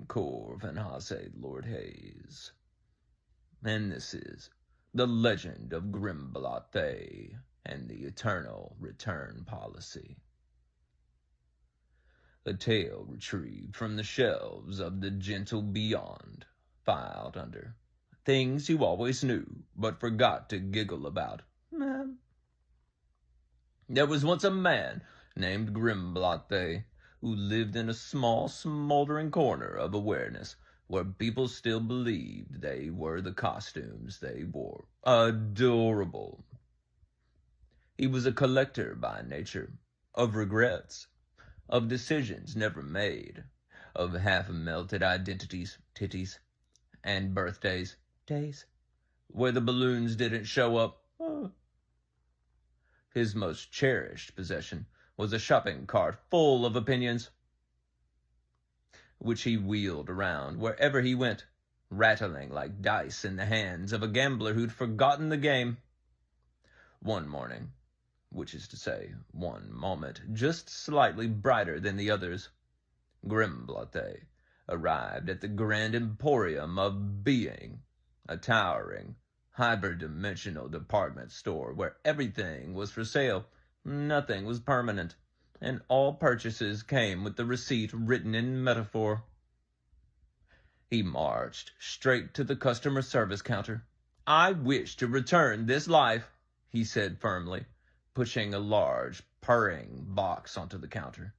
Corv and Hase Lord Hayes, and this is The Legend of Grimblothé and the Eternal Return Policy. A tale retrieved from the shelves of the gentle beyond, filed under Things You Always Knew But Forgot to Giggle About. There was once a man named Grimblothé who lived in a small, smoldering corner of awareness where people still believed they were the costumes they wore. Adorable. He was a collector by nature, of regrets, of decisions never made, of half-melted identities, titties, and birthdays, days, where the balloons didn't show up. His most cherished possession was a shopping cart full of opinions, which he wheeled around wherever he went, rattling like dice in the hands of a gambler who'd forgotten the game. One morning, which is to say, one moment, just slightly brighter than the others, Grimblothé arrived at the grand emporium of being, a towering, hyperdimensional department store where everything was for sale, nothing was permanent, and all purchases came with the receipt written in metaphor. He marched straight to the customer service counter. "I wish to return this life," he said firmly, pushing a large, purring box onto the counter.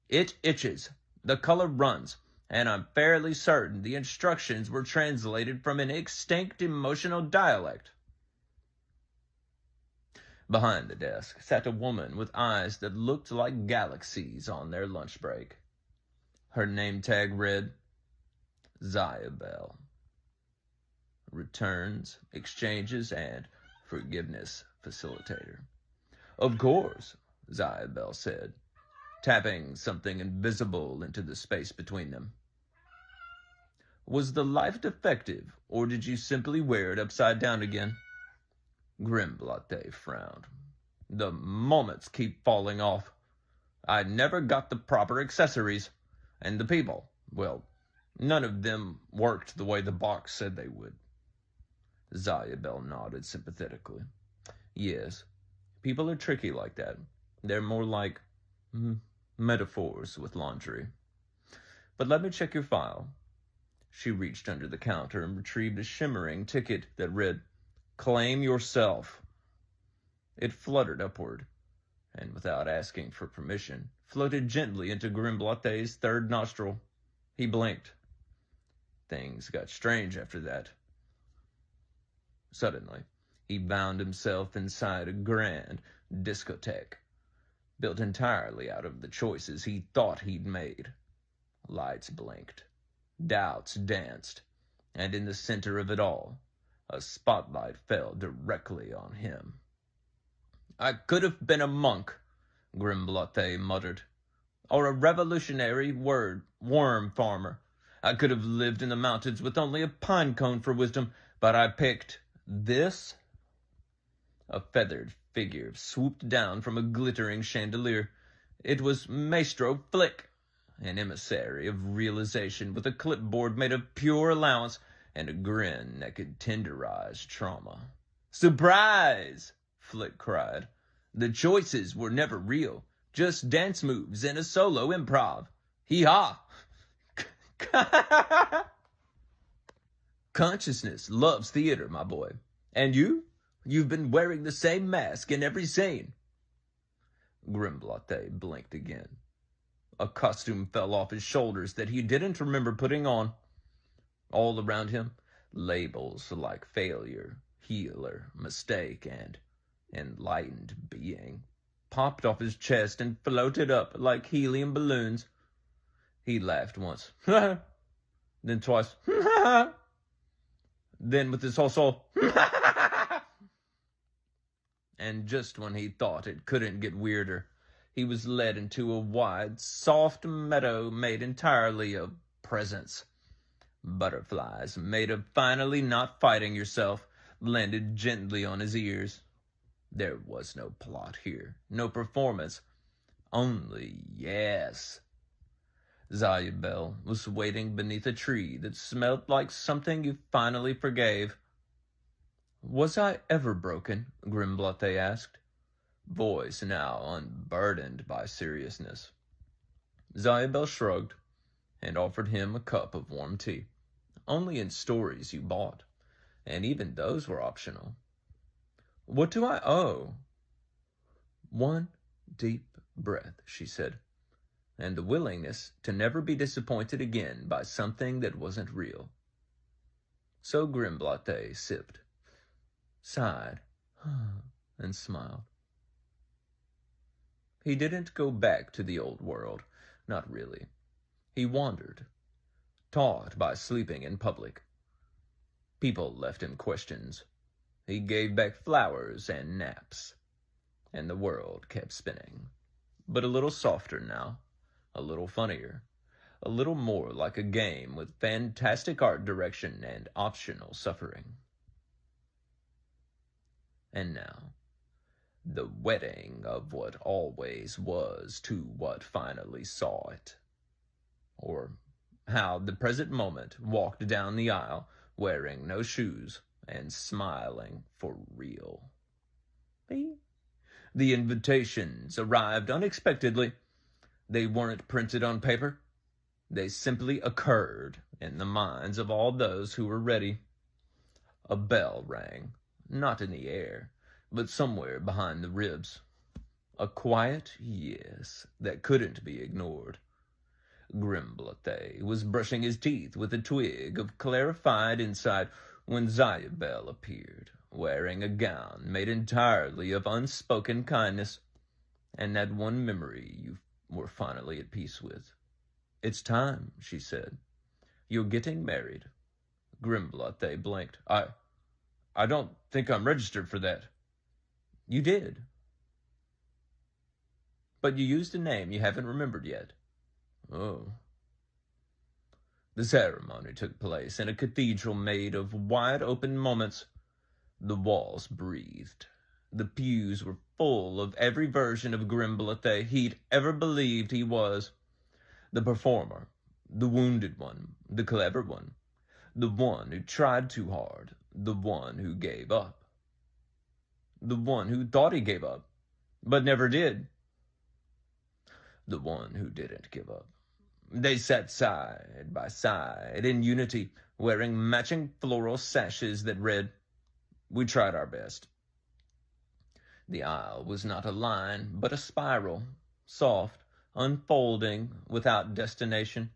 "It itches, the color runs, and I'm fairly certain the instructions were translated from an extinct emotional dialect." Behind the desk sat a woman with eyes that looked like galaxies on their lunch break. Her name tag read, Zyabel. Returns, exchanges, and forgiveness facilitator. "Of course," Zyabel said, tapping something invisible into the space between them. "Was the life defective, or did you simply wear it upside down again?" Grimblothé frowned. "The moments keep falling off. I never got the proper accessories, and the people, well, none of them worked the way the box said they would." Zyabel nodded sympathetically. "Yes, people are tricky like that. They're more like metaphors with laundry. But let me check your file." She reached under the counter and retrieved a shimmering ticket that read, "Claim yourself." It fluttered upward, and without asking for permission, floated gently into Grimblothé's third nostril. He blinked. Things got strange after that. Suddenly, he found himself inside a grand discotheque, built entirely out of the choices he thought he'd made. Lights blinked, doubts danced, and in the center of it all, a spotlight fell directly on him. "I could have been a monk," Grimblothé muttered, "or a revolutionary worm farmer. I could have lived in the mountains with only a pine cone for wisdom, but I picked this." A feathered figure swooped down from a glittering chandelier. It was Maestro Flick, an emissary of realization with a clipboard made of pure allowance and a grin that could tenderize trauma. "Surprise!" Flick cried. "The choices were never real, just dance moves and a solo improv. Hee-haw!" "Consciousness loves theater, my boy. And you've been wearing the same mask in every scene." Grimblothé blinked again. A costume fell off his shoulders that he didn't remember putting on. All around him, labels like failure, healer, mistake, and enlightened being popped off his chest and floated up like helium balloons. He laughed once, then twice, then with his whole soul, and just when he thought it couldn't get weirder, he was led into a wide, soft meadow made entirely of presents. Butterflies, made of finally not fighting yourself, landed gently on his ears. There was no plot here, no performance, only yes. Zayabel was waiting beneath a tree that smelled like something you finally forgave. Was I ever broken? Grimblothé asked, voice now unburdened by seriousness. Zayabel shrugged and offered him a cup of warm tea. Only in stories you bought, and even those were optional. What do I owe? One deep breath, she said, and the willingness to never be disappointed again by something that wasn't real. So Grimblothé sipped, sighed, and smiled. He didn't go back to the old world, not really. He wandered, taught by sleeping in public. People left him questions. He gave back flowers and naps, and the world kept spinning. But a little softer now, a little funnier, a little more like a game with fantastic art direction and optional suffering. And now, the wedding of what always was to what finally saw it. Or how the present moment walked down the aisle wearing no shoes and smiling for real. The invitations arrived unexpectedly. They weren't printed on paper. They simply occurred in the minds of all those who were ready. A bell rang, not in the air, but somewhere behind the ribs. A quiet yes that couldn't be ignored. Grimblothé was brushing his teeth with a twig of clarified insight when Zayabel appeared, wearing a gown made entirely of unspoken kindness, and that one memory you were finally at peace with. It's time, she said. You're getting married. Grimblothé blinked. I don't think I'm registered for that. You did. But you used a name you haven't remembered yet. Oh. The ceremony took place in a cathedral made of wide-open moments. The walls breathed. The pews were full of every version of Grimblothé he'd ever believed he was. The performer, the wounded one, the clever one, the one who tried too hard, the one who gave up, the one who thought he gave up, but never did, the one who didn't give up. They sat side by side in unity, wearing matching floral sashes that read, "We tried our best." The aisle was not a line, but a spiral, soft, unfolding, without destination.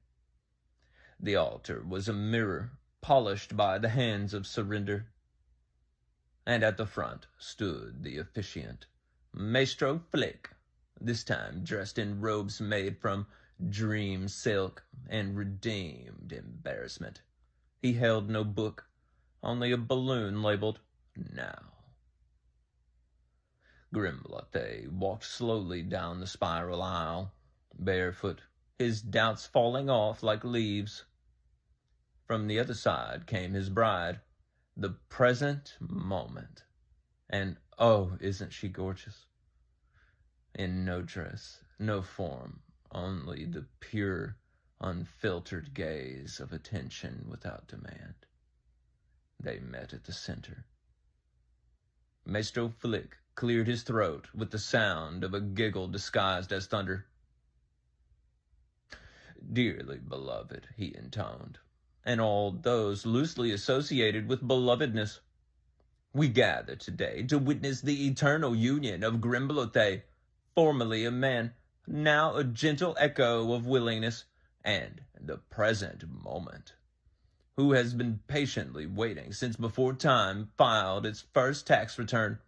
The altar was a mirror, polished by the hands of surrender. And at the front stood the officiant, Maestro Flick, this time dressed in robes made from dream silk and redeemed embarrassment. He held no book, only a balloon labeled "Now." Grimblothé walked slowly down the spiral aisle, barefoot, his doubts falling off like leaves. From the other side came his bride, the present moment. And oh, isn't she gorgeous? In no dress, no form, only the pure, unfiltered gaze of attention without demand. They met at the center. Maestro Flick cleared his throat with the sound of a giggle disguised as thunder. "Dearly beloved," he intoned, and all those loosely associated with belovedness, "we gather today to witness the eternal union of Grimblothé, formerly a man, now a gentle echo of willingness, and the present moment, who has been patiently waiting since before time filed its first tax return."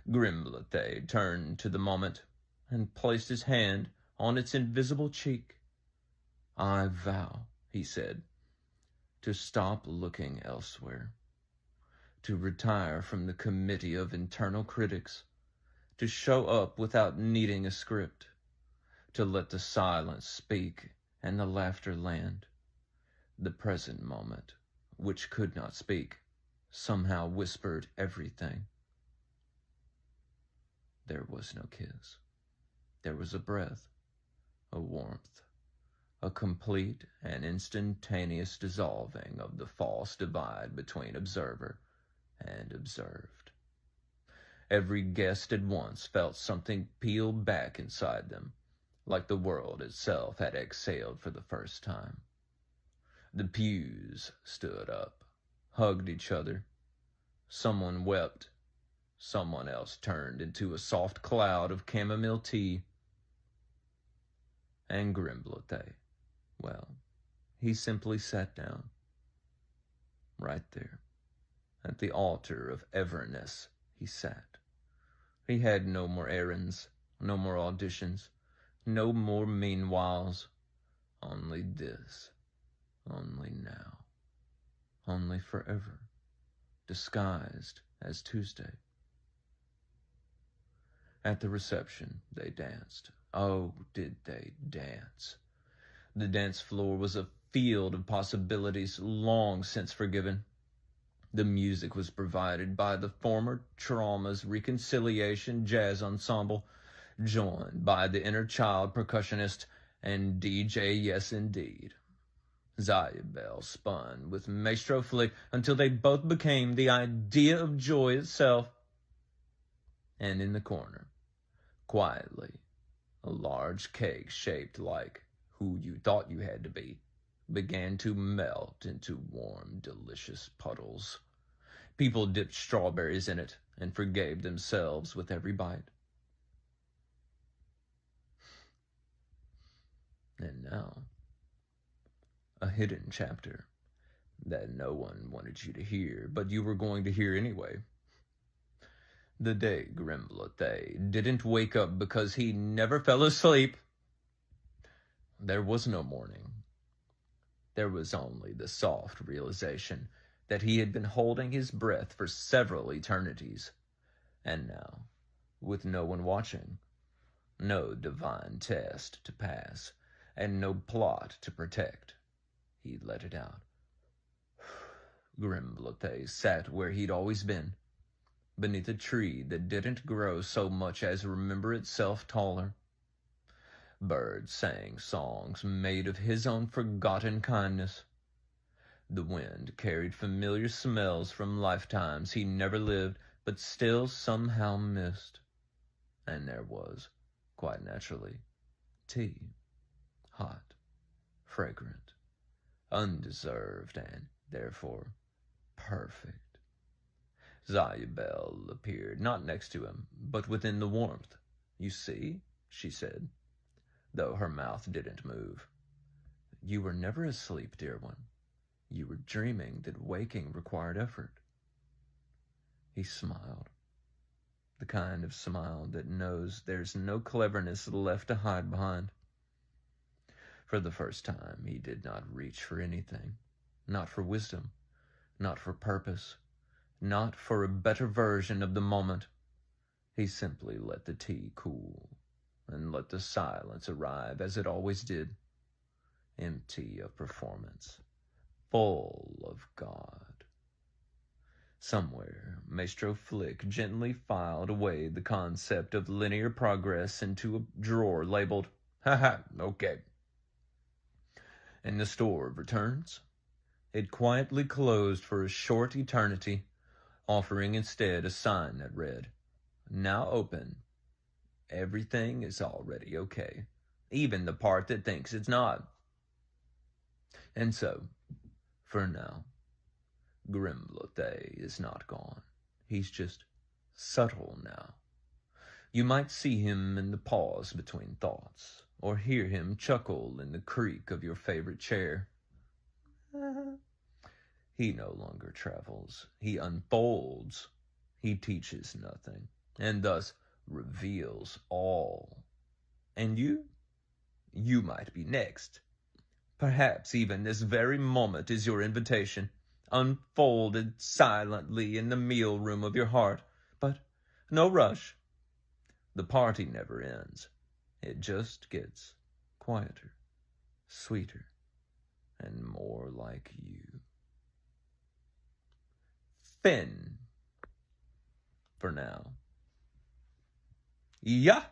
Grimblothé turned to the moment and placed his hand on its invisible cheek. "I vow," he said, "to stop looking elsewhere, to retire from the committee of internal critics, to show up without needing a script, to let the silence speak and the laughter land. The present moment, which could not speak, somehow whispered everything." There was no kiss. There was a breath, a warmth, a complete and instantaneous dissolving of the false divide between observer and observed. Every guest at once felt something peel back inside them, like the world itself had exhaled for the first time. The pews stood up, hugged each other. Someone wept. Someone else turned into a soft cloud of chamomile tea. And Grimblothé, well, he simply sat down, right there, at the altar of Everness he sat. He had no more errands, no more auditions, no more meanwhiles, only this, only now, only forever, disguised as Tuesday. At the reception, they danced. Oh, did they dance? The dance floor was a field of possibilities long since forgiven. The music was provided by the former Trauma's Reconciliation Jazz Ensemble, joined by the inner child percussionist and DJ Yes Indeed. Zayabel spun with Maestro Flick until they both became the idea of joy itself. And in the corner, quietly, a large cake shaped like who you thought you had to be began to melt into warm, delicious puddles. People dipped strawberries in it and forgave themselves with every bite. And now, a hidden chapter that no one wanted you to hear, but you were going to hear anyway. The day Grimblothé didn't wake up because he never fell asleep. There was no morning. There was only the soft realization that he had been holding his breath for several eternities. And now, with no one watching, no divine test to pass, and no plot to protect, he let it out. Grimblothé sat where he'd always been, beneath a tree that didn't grow so much as remember itself taller. Birds sang songs made of his own forgotten kindness. The wind carried familiar smells from lifetimes he never lived, but still somehow missed. And there was, quite naturally, tea, hot, fragrant, undeserved, and therefore perfect. Zayabel appeared, not next to him, but within the warmth. You see, she said, though her mouth didn't move. You were never asleep, dear one. You were dreaming that waking required effort. He smiled, the kind of smile that knows there's no cleverness left to hide behind. For the first time, he did not reach for anything, not for wisdom, not for purpose, not for a better version of the moment. He simply let the tea cool and let the silence arrive as it always did, empty of performance, full of God. Somewhere, Maestro Flick gently filed away the concept of linear progress into a drawer labeled, okay. And the store of returns, it quietly closed for a short eternity, offering instead a sign that read, now open. Everything is already okay, even the part that thinks it's not. And so, for now, Grimblothé is not gone. He's just subtle now. You might see him in the pause between thoughts, or hear him chuckle in the creak of your favorite chair. He no longer travels. He unfolds. He teaches nothing, and thus reveals all. And you might be next. Perhaps even this very moment is your invitation, unfolded silently in the meal room of your heart. But no rush. The party never ends. It just gets quieter, sweeter, and more like you. Finn. For now. Yeah.